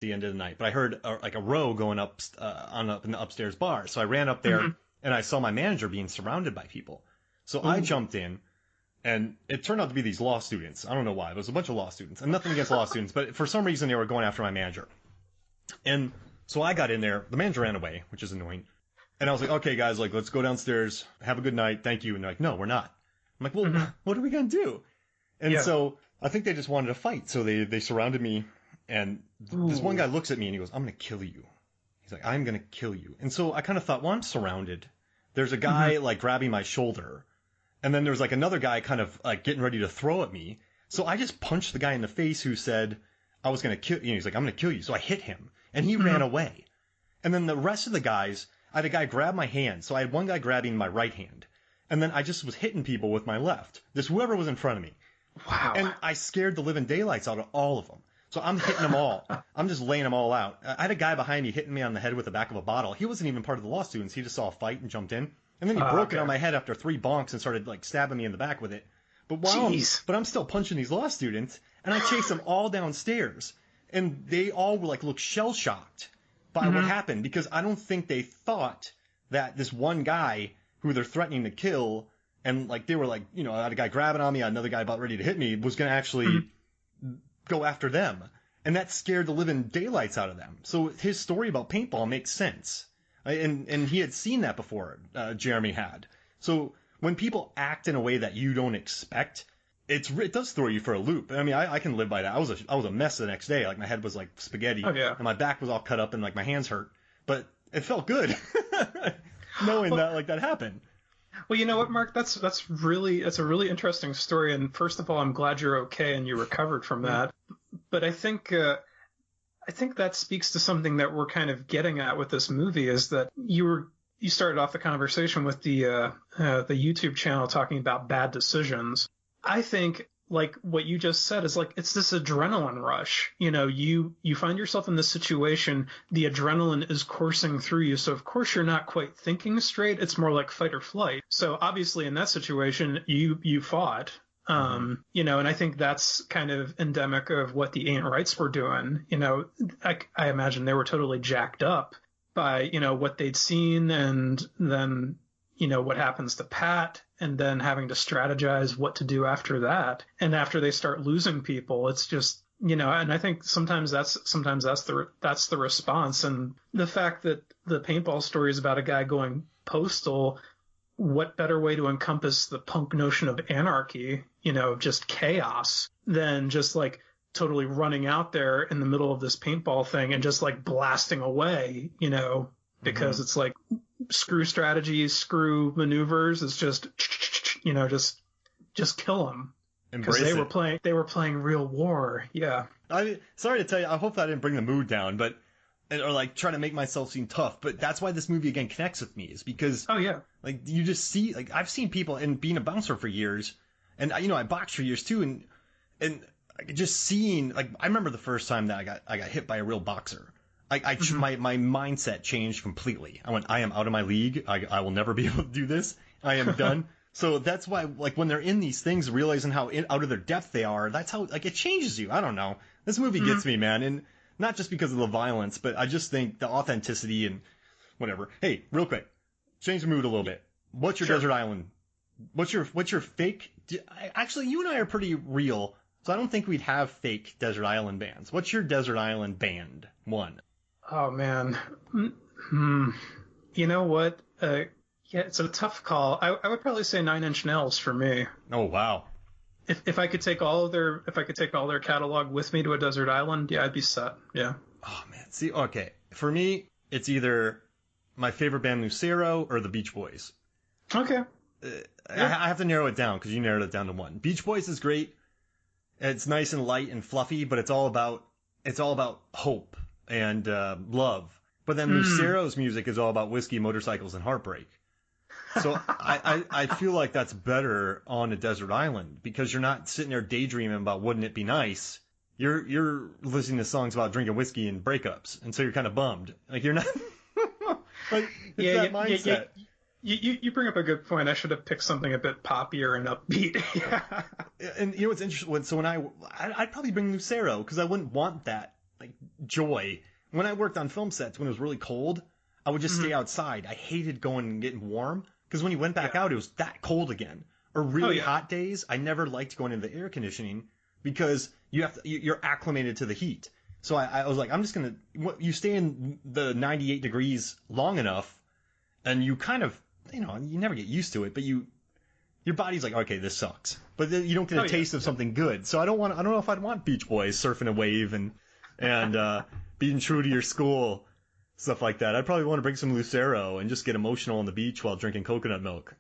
the end of the night, but I heard like a row going up up in the upstairs bar. So I ran up there and I saw my manager being surrounded by people. So I jumped in, and it turned out to be these law students. I don't know why. It was a bunch of law students, and nothing against law students, but for some reason they were going after my manager. And so I got in there. The manager ran away, which is annoying. And I was like, okay, guys, like, let's go downstairs. Have a good night. Thank you. And they're like, no, we're not. I'm like, well, what are we going to do? And so I think they just wanted to fight. So they surrounded me. And this one guy looks at me and he goes, I'm going to kill you. He's like, I'm going to kill you. And so I kind of thought, well, I'm surrounded. There's a guy like grabbing my shoulder. And then there's like another guy kind of like getting ready to throw at me. So I just punched the guy in the face who said I was going to kill you. He's like, I'm going to kill you. So I hit him and he ran away. And then the rest of the guys, I had a guy grab my hand. So I had one guy grabbing my right hand. And then I just was hitting people with my left. Just whoever was in front of me. Wow. And I scared the living daylights out of all of them. So I'm hitting them all. I'm just laying them all out. I had a guy behind me hitting me on the head with the back of a bottle. He wasn't even part of the law students. He just saw a fight and jumped in. And then he broke it on my head after 3 bonks and started like stabbing me in the back with it. But I'm still punching these law students, and I chased them all downstairs. And they all were like, look, shell-shocked by what happened, because I don't think they thought that this one guy who they're threatening to kill, and like they were like, you know, I had a guy grabbing on me, I had another guy about ready to hit me, was going to actually go after them. And that scared the living daylights out of them. So his story about paintball makes sense. And he had seen that before, Jeremy had. So when people act in a way that you don't expect, it does throw you for a loop. I mean, I can live by that. I was a mess the next day. Like my head was like spaghetti, and my back was all cut up, and like my hands hurt. But it felt good knowing that happened. Well, you know what, Mark? That's a really interesting story. And first of all, I'm glad you're okay and you recovered from that. But I think that speaks to something that we're kind of getting at with this movie, is that you started off the conversation with the YouTube channel talking about bad decisions. I think like what you just said is like, it's this adrenaline rush. You know, you find yourself in this situation, the adrenaline is coursing through you. So of course you're not quite thinking straight. It's more like fight or flight. So obviously in that situation, you fought. You know, and I think that's kind of endemic of what the Ain't Rights were doing. You know, I imagine they were totally jacked up by, you know, what they'd seen, and then, you know, what happens to Pat, and then having to strategize what to do after that. And after they start losing people, it's just, you know, and I think sometimes that's the response. And the fact that the paintball story is about a guy going postal, what better way to encompass the punk notion of anarchy, you know, just chaos, than just like totally running out there in the middle of this paintball thing and just like blasting away, you know, because it's like screw strategies, screw maneuvers. It's just, you know, just kill them. Because they were playing real war. Yeah. I mean, sorry to tell you, I hope that didn't bring the mood down, but, or like trying to make myself seem tough, but that's why this movie again connects with me, is because like you just see, like I've seen people, and being a bouncer for years, and you know I boxed for years too, and just seeing, like I remember the first time that I got hit by a real boxer. My mindset changed completely. I went, I am out of my league. I will never be able to do this. I am done. So that's why, like when they're in these things, realizing how out of their depth they are, that's how like it changes you. I don't know. This movie gets me, man, and not just because of the violence, but I just think the authenticity and whatever. Hey, real quick, change the mood a little bit. What's your desert island? What's your fake? Actually, you and I are pretty real, so I don't think we'd have fake desert island bands. What's your desert island band? One. Oh man, you know what? Yeah, it's a tough call. I would probably say Nine Inch Nails for me. Oh wow. If I could take all their catalog with me to a desert island, yeah, I'd be set. Yeah. Oh man, see, okay, for me, it's either my favorite band Lucero or the Beach Boys. Okay. I have to narrow it down because you narrowed it down to one. Beach Boys is great. It's nice and light and fluffy, but it's all about hope and love. But then Lucero's music is all about whiskey, motorcycles, and heartbreak. So I feel like that's better on a desert island, because you're not sitting there daydreaming about wouldn't it be nice. You're listening to songs about drinking whiskey and breakups, and so you're kind of bummed. Like you're not like it's that mindset. You bring up a good point. I should have picked something a bit poppier and upbeat. And you know what's interesting? So when I'd probably bring Lucero, because I wouldn't want that like joy. When I worked on film sets, when it was really cold, I would just stay outside. I hated going and getting warm because when you went back out, it was that cold again. Or really hot days, I never liked going into the air conditioning because you're acclimated to the heat. So I was like, I'm just gonna. You stay in the 98 degrees long enough, and you kind of, you never get used to it, but your body's like, okay, this sucks. But then you don't get a taste of something good. So I don't know if I'd want Beach Boys surfing a wave and being true to your school, stuff like that. I'd probably want to bring some Lucero and just get emotional on the beach while drinking coconut milk.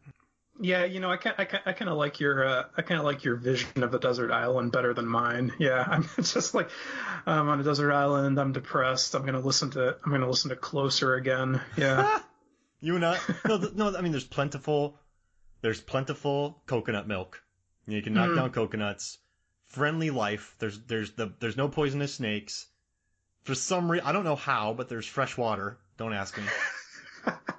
Yeah, I kind of like your vision of a desert island better than mine. Yeah, I'm just like, I'm on a desert island. I'm depressed. I'm gonna listen to Closer again. Yeah. You and I? No. I mean, there's plentiful coconut milk. You can knock down coconuts. Friendly life. There's no poisonous snakes. For some reason, I don't know how, but there's fresh water. Don't ask me.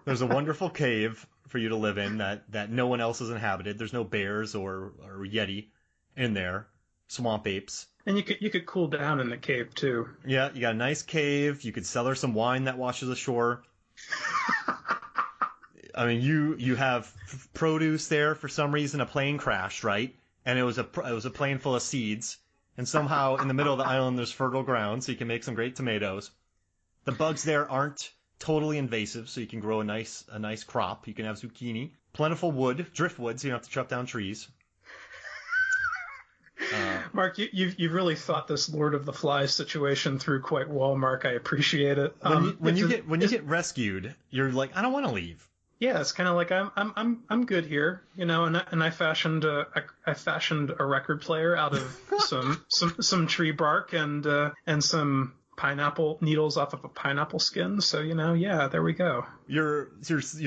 There's a wonderful cave for you to live in that no one else has inhabited. There's no bears or yeti in there. Swamp apes. And you could cool down in the cave too. Yeah, you got a nice cave. You could sell her some wine that washes ashore. I mean, you have produce there. For some reason, a plane crashed, right? And it was a plane full of seeds. And somehow, in the middle of the island, there's fertile ground, so you can make some great tomatoes. The bugs there aren't totally invasive, so you can grow a nice crop. You can have zucchini. Plentiful wood, driftwood, so you don't have to chop down trees. Mark, you've really thought this Lord of the Flies situation through quite well, Mark. I appreciate it. When you get rescued, you're like, I don't want to leave. Yeah, it's kind of like I'm good here, and I fashioned a record player out of some tree bark and some pineapple needles off of a pineapple skin. So yeah, there we go. You're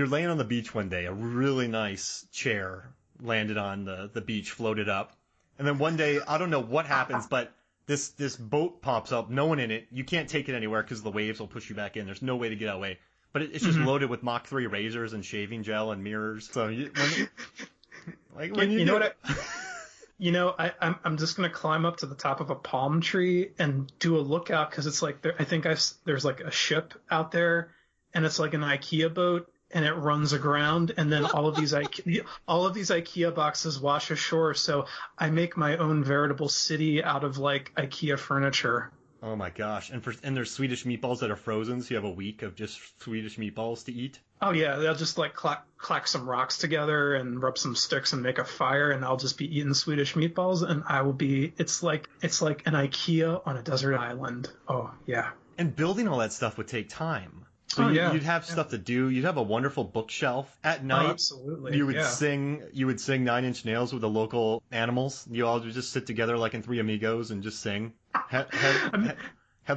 laying on the beach one day. A really nice chair landed on the beach, floated up, and then one day I don't know what happens, but this boat pops up, no one in it. You can't take it anywhere because the waves will push you back in. There's no way to get away. But it's just loaded with Mach 3 razors and shaving gel and mirrors. So I'm just gonna climb up to the top of a palm tree and do a lookout because it's like there's like a ship out there, and it's like an IKEA boat, and it runs aground, and then all of these IKEA boxes wash ashore. So I make my own veritable city out of like IKEA furniture. Oh my gosh! And there's Swedish meatballs that are frozen, so you have a week of just Swedish meatballs to eat. Oh yeah, they'll just like clack some rocks together and rub some sticks and make a fire, and I'll just be eating Swedish meatballs, and I will be. It's like an IKEA on a desert island. Oh yeah. And building all that stuff would take time. So you'd have stuff to do. You'd have a wonderful bookshelf at night. Oh, absolutely. You would sing Nine Inch Nails with the local animals. You all would just sit together like in Three Amigos and just sing. Head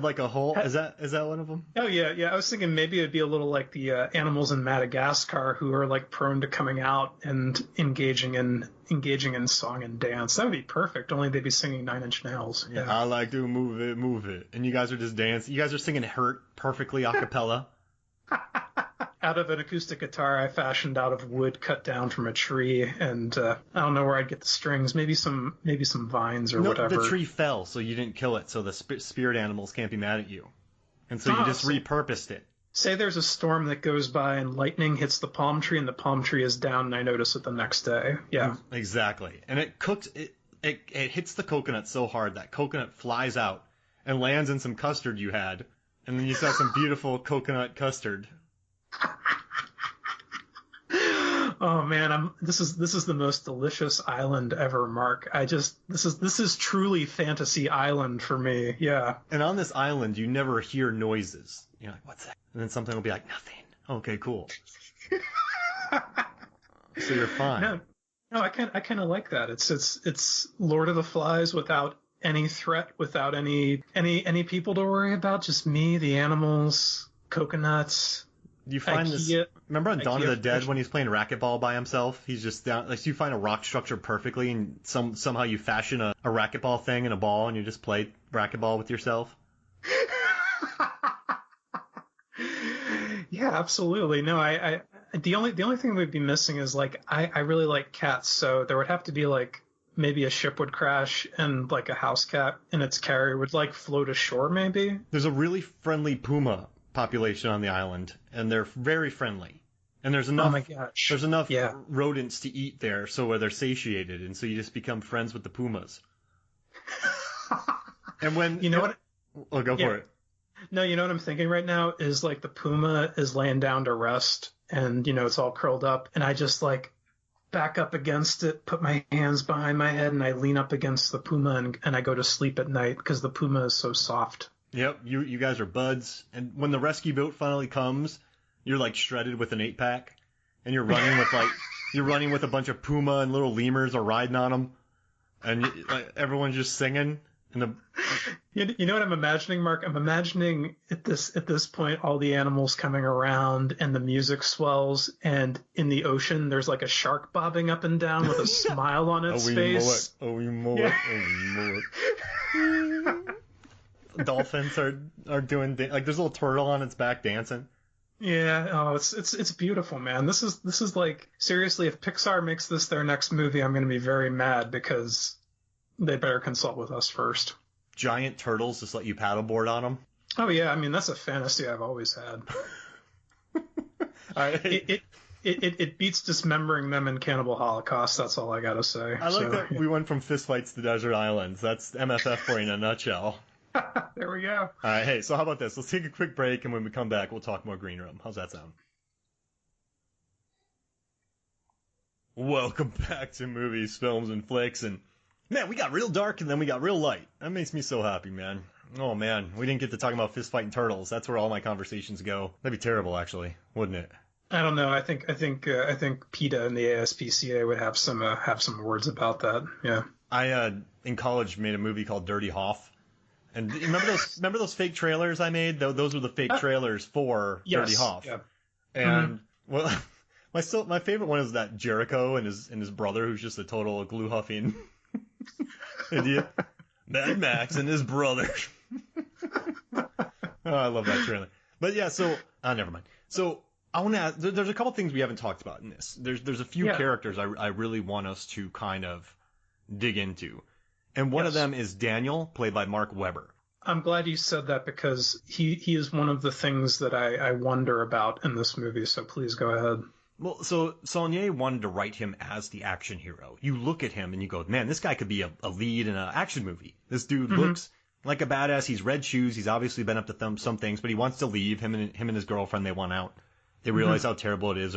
like a hole. Is that one of them? Oh yeah. I was thinking maybe it'd be a little like the animals in Madagascar who are like prone to coming out and engaging in song and dance. That would be perfect. Only they'd be singing Nine Inch Nails. Yeah. I like to move it, and you guys are just dancing. You guys are singing "Hurt" perfectly a cappella. Out of an acoustic guitar I fashioned out of wood cut down from a tree, and I don't know where I'd get the strings. Maybe some vines or whatever. The tree fell, so you didn't kill it, so the spirit animals can't be mad at you, and so you just repurposed it. Say there's a storm that goes by and lightning hits the palm tree, and the palm tree is down, and I notice it the next day. Yeah, exactly. And it cooks. It hits the coconut so hard that coconut flies out and lands in some custard you had, and then you got some beautiful coconut custard. Oh man, this is the most delicious island ever, Mark. This is truly fantasy island for me. Yeah. And on this island, you never hear noises. You're like, what's that? And then something will be like, nothing. Okay, cool. So you're fine. No, I kind of like that. It's Lord of the Flies without any threat, without any people to worry about. Just me, the animals, coconuts. You find this. Remember on Dawn of the Dead when he's playing racquetball by himself? He's just down. Like you find a rock structure perfectly, and somehow you fashion a racquetball thing and a ball, and you just play racquetball with yourself. Yeah, absolutely. No, the only thing we'd be missing is like I really like cats, so there would have to be like maybe a ship would crash and like a house cat in its carrier would like float ashore maybe. There's a really friendly puma population on the island, and they're very friendly. And there's enough Oh my gosh. there's enough Yeah. rodents to eat there, so where they're satiated, and so you just become friends with the pumas. And when You know what? Oh, go Yeah. for it. No, you know what I'm thinking right now is like the puma is laying down to rest and, you know, it's all curled up. And I just like back up against it, put my hands behind my head, and I lean up against the puma and I go to sleep at night because the puma is so soft. Yep, you guys are buds. And when the rescue boat finally comes, you're like shredded with an 8-pack, and you're running with a bunch of puma and little lemurs are riding on them, and like, everyone's just singing. And the You know what I'm imagining, Mark? I'm imagining at this point all the animals coming around and the music swells, and in the ocean there's like a shark bobbing up and down with a smile on its face. Oh, you mow it. Oh, you mow it. Dolphins are doing like there's a little turtle on its back dancing. Yeah, oh, it's beautiful, man. This is like seriously, if Pixar makes this their next movie, I'm going to be very mad because they better consult with us first. Giant turtles just let you paddleboard on them. Oh yeah, I mean that's a fantasy I've always had. It beats dismembering them in Cannibal Holocaust. That's all I gotta say. I like that we went from fistfights to desert islands. That's MFF for you in a nutshell. There we go. All right, hey, so how about this? Let's take a quick break, and when we come back, we'll talk more Green Room. How's that sound? Welcome back to Movies, Films, and Flicks. And man, we got real dark, and then we got real light. That makes me so happy, man. Oh man, we didn't get to talk about fist fighting turtles. That's where all my conversations go. That'd be terrible, actually, wouldn't it? I don't know. I think PETA and the ASPCA would have some words about that. Yeah. I in college made a movie called Dirty Hoff. And remember those fake trailers I made? Those were the fake trailers for Yes, Dirty Hoff. yeah. And well, my favorite one is that Jericho and his brother, who's just a total glue huffing idiot. Mad Max and his brother. Oh, I love that trailer. But yeah, so never mind. So I want to ask, there's a couple things we haven't talked about in this. There's a few characters I really want us to kind of dig into. And one of them is Daniel, played by Mark Webber. I'm glad you said that because he is one of the things that I wonder about in this movie, so please go ahead. Well, so Saulnier wanted to write him as the action hero. You look at him and you go, man, this guy could be a lead in an action movie. This dude looks like a badass. He's red shoes. He's obviously been up to some things, but he wants to leave. Him and his girlfriend, they want out. They realize how terrible it is.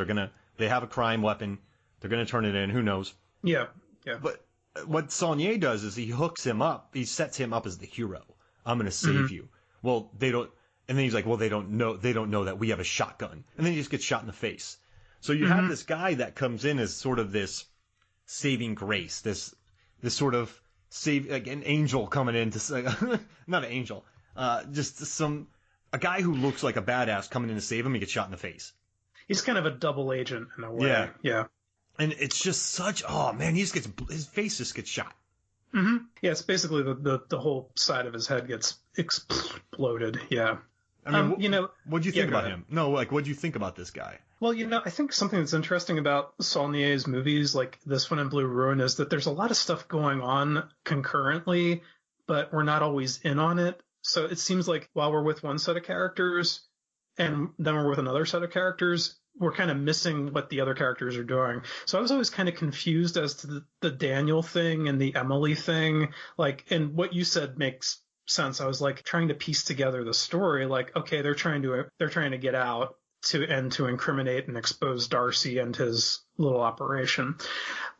They have a crime weapon. They're going to turn it in. Who knows? Yeah. But what Saulnier does is he hooks him up. He sets him up as the hero. I'm going to save you. Well, they don't. And then he's like, well, they don't know that we have a shotgun. And then he just gets shot in the face. So you have this guy that comes in as sort of this saving grace, this sort of like an angel coming in to say, not an angel, just a guy who looks like a badass coming in to save him. He gets shot in the face. He's kind of a double agent in a way. Yeah. And it's just such, oh man, his face just gets shot. Yeah, it's basically the whole side of his head gets exploded. Yeah. I mean, what'd you think about ahead. him? No, like, what'd you think about this guy? Well, I think something that's interesting about Saulnier's movies, like this one and Blue Ruin, is that there's a lot of stuff going on concurrently, but we're not always in on it. So it seems like while we're with one set of characters and then we're with another set of characters, we're kind of missing what the other characters are doing. So I was always kind of confused as to the Daniel thing and the Emily thing. Like, and what you said makes sense. I was like trying to piece together the story. Like, okay, they're trying to get out to incriminate and expose Darcy and his little operation.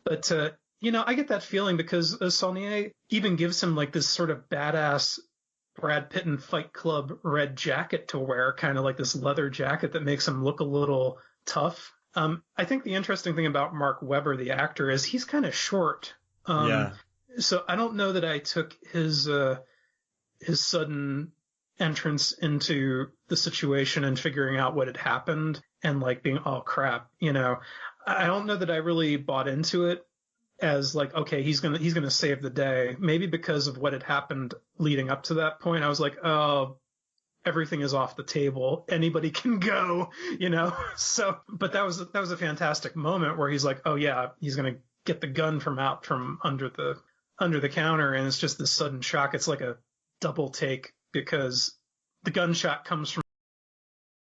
But I get that feeling because Saulnier even gives him like this sort of badass Brad Pitt in Fight Club red jacket to wear, kind of like this leather jacket that makes him look a little tough. I think the interesting thing about Mark Webber, the actor, is he's kind of short. So I don't know that I took his sudden entrance into the situation and figuring out what had happened and like being, oh crap, I don't know that I really bought into it as like, okay, he's gonna save the day. Maybe because of what had happened leading up to that point, I was like, oh, everything is off the table. Anybody can go, So, but that was a fantastic moment where he's like, oh yeah, he's gonna get the gun from out from under the counter, and it's just this sudden shock. It's like a double take because the gunshot comes from